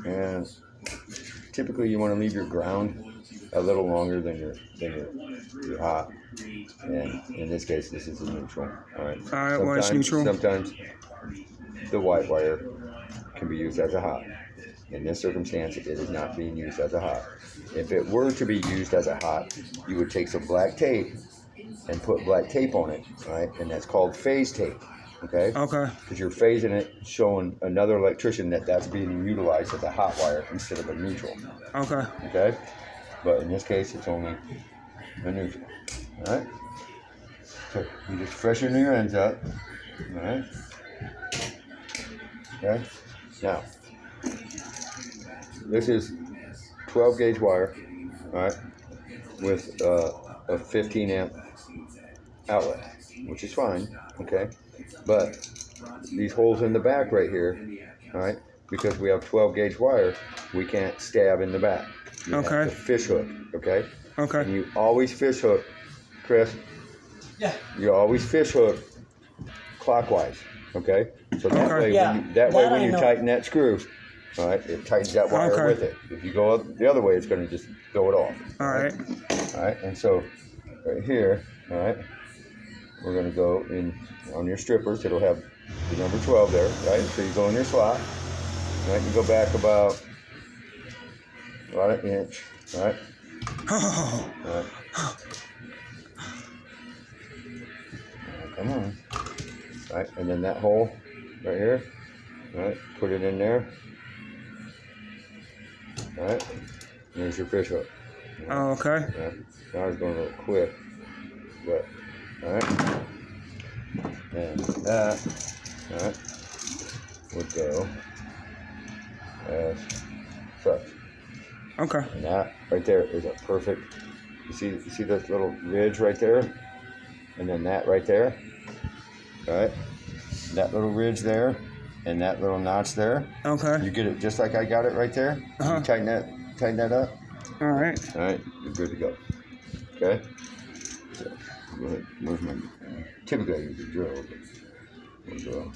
and typically you want to leave your ground a little longer than your hot. And in this case, this is a neutral. All right. Why it's neutral? Sometimes the white wire can be used as a hot. In this circumstance, it is not being used as a hot. If it were to be used as a hot, you would take some black tape and put black tape on it, right? And that's called phase tape, okay? Okay. Because you're phasing it, showing another electrician that that's being utilized as a hot wire instead of a neutral. Okay. Okay? But in this case, it's only a neutral, all right? So you just freshen your ends up, all right? Okay? Now, this is 12 gauge wire, all right, with a 15 amp outlet, which is fine, okay? But these holes in the back right here, all right, because we have 12 gauge wire, we can't stab in the back. You have to fish hook, okay? Okay. And you always fish hook, Chris. Yeah. You always fish hook clockwise, okay? So that way, Yeah. when you tighten that screw, all right, it tightens that wire with it. If you go the other way, it's going to just throw it off. All right. All right, and so right here, all right, we're going to go in on your strippers. It'll have the number 12 there, right? So you go in your slot, right? You go back about an inch, all right? All right. Come on. All right, and then that hole right here, all right, put it in there. All right, there's your fish hook. Oh, okay. All right. Now I was going a little quick, but all right, and that, all right, would go as such. Okay. And that right there is a perfect. You see this little ridge right there, and then that right there. All right, that little ridge there, and that little notch there. Okay. You get it just like I got it right there. You tighten that up. All right. All right, you're good to go. Okay. So go ahead. Where's my? Typically I use a drill, but we'll go.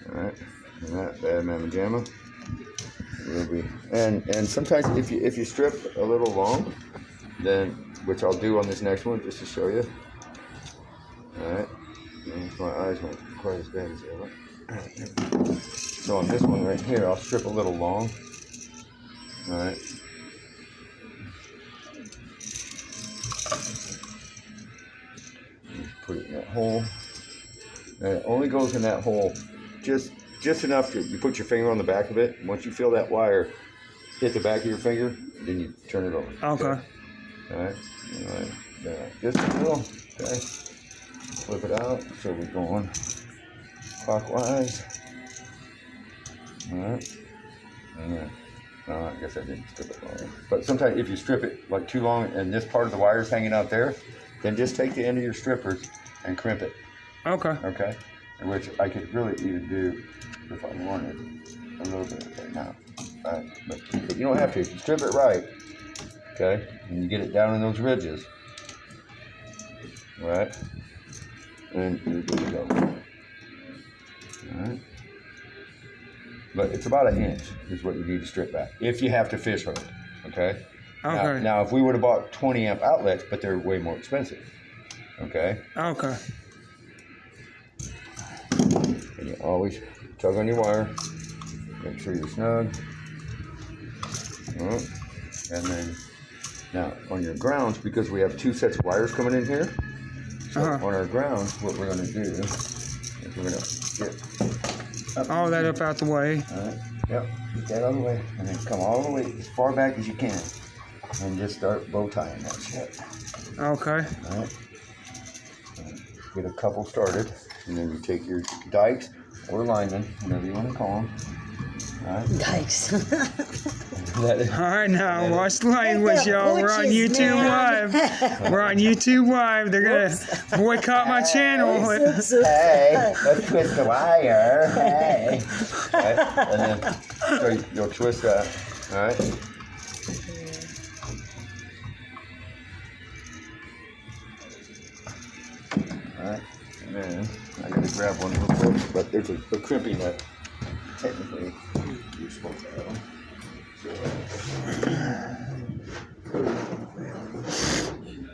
All right, and that bad mamma jamma will be. And sometimes if you strip a little long, then which I'll do on this next one just to show you. All right. My eyes weren't quite as bad as they look. So on this one right here, I'll strip a little long. All right. Just put it in that hole. And it only goes in that hole just enough to you put your finger on the back of it. Once you feel that wire hit the back of your finger, then you turn it over. Okay. All right. All right. Just a little. Okay. Flip it out, so we're going clockwise. All right. And then, I guess I didn't strip it long. But sometimes if you strip it like too long and this part of the wire is hanging out there, then just take the end of your strippers and crimp it. Okay. Okay? Which I could really even do if I wanted a little bit right now. All right. But you don't have to. If you strip it right, okay, and you get it down in those ridges, all right? And you're good to go. All right. But it's about an inch is what you need to strip back if you have to fish hook. Okay. Okay. Now if we would have bought 20 amp outlets, but they're way more expensive. Okay. Okay. And you always tug on your wire. Make sure you're snug. All right. And then now on your grounds, because we have two sets of wires coming in here. So on our grounds, what we're going to do is we're going to get all that up out the way. All right. Yep. Get that out of the way, and then come all the way as far back as you can, and just start bow tying that shit. Okay. All right. Get a couple started, and then you take your dikes or linemen, whatever you want to call them. All right. Dikes. All right, now watch the language, y'all. We're on YouTube Live. We're on YouTube Live. They're gonna boycott my channel. Hey, let's twist the wire. Hey. All right. And then so you'll twist that. All right. All right. And then I gotta grab one real quick, but there's a crimping that technically You're supposed to have them.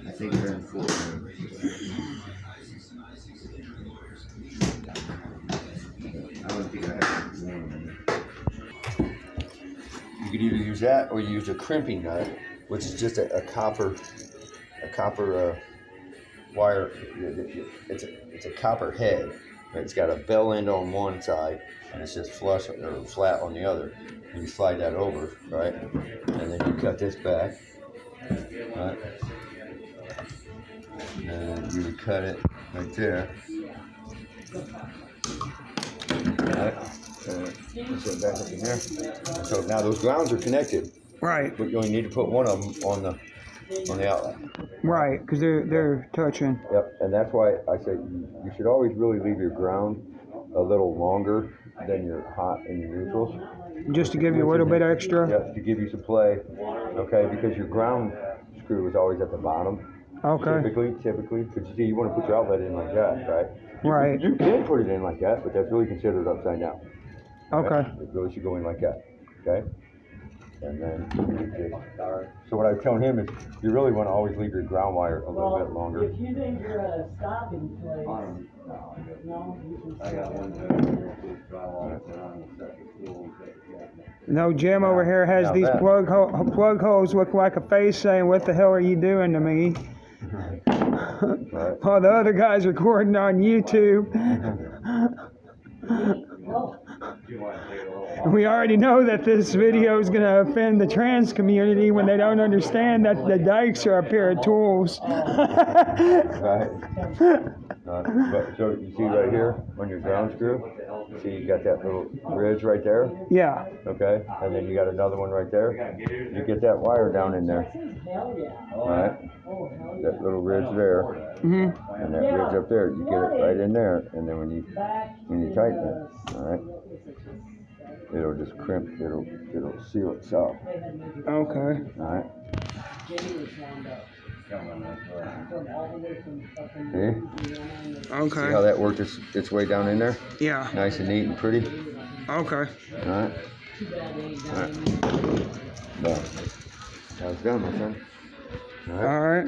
I think they're in 4 room. I don't think I have one. You could either use that or use a crimping nut, which is just a copper wire. It's a copper head. It's got a bell end on one side, and it's just flush or flat on the other. And you slide that over, right? And then you cut this back, right? And you would cut it right there. Right? And so back up in there. And so now those grounds are connected. Right. But you only need to put one of them on the outlet. Right, because they're touching. Yep, and that's why I say you should always really leave your ground a little longer than your hot and your neutrals. Just to give you a little bit extra? Yep, to give you some play, okay, because your ground screw is always at the bottom. Okay. Typically, because you see, you want to put your outlet in like that, right? Right. You can put it in like that, but that's really considered upside down. Okay. It really should go in like that, okay? And then you just, so what I was telling him is you really want to always leave your ground wire a little bit longer. If you think you're at a stopping place, no, you can I got one. No, Jim over here has these plug holes look like a face saying, "What the hell are you doing to me?" Right. While the other guy's recording on YouTube. We already know that this video is going to offend the trans community when they don't understand that the dikes are a pair of tools. Right. But, so you see right here on your ground screw, see you got that little ridge right there? Yeah. Okay, and then you got another one right there. You get that wire down in there. Alright? That little ridge there. Mm-hmm. And that ridge up there, you get it right in there, and then when you tighten it, alright? It'll just crimp, it'll seal itself. Okay. Alright? See? Okay. See how that worked its way down in there? Yeah. Nice and neat and pretty. Okay. Alright? Alright. Done. That's done, my friend. Alright.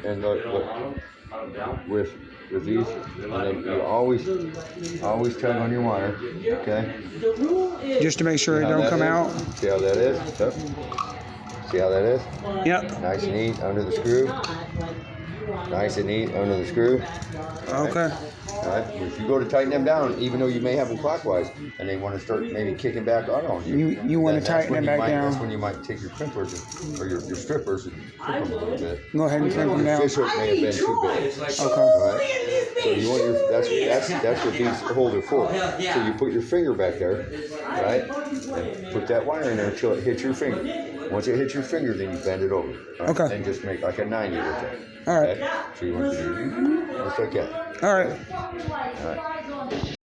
And look, with these, and then you always tug on your wire, okay? Just to make sure it don't come out. See how that is? Yep. See how that is? Yep. Nice and neat under the screw. Nice and neat under the screw. Okay. Alright, if you go to tighten them down, even though you may have them clockwise, and they want to start maybe kicking back out on you, you want to tighten them back down. That's when you might take your crimpers or your strippers and crimp them a little bit. Go ahead and crimp them down. Your fish hook may have been too big. Okay. Alright, so you want your that's what these hold are for. So you put your finger back there, right, and put that wire in there until it hits your finger. Once it hits your finger, then you bend it over. Right? Okay. And just make like a 90 with it. All right. Okay? So you want to do just like that. All right. All right.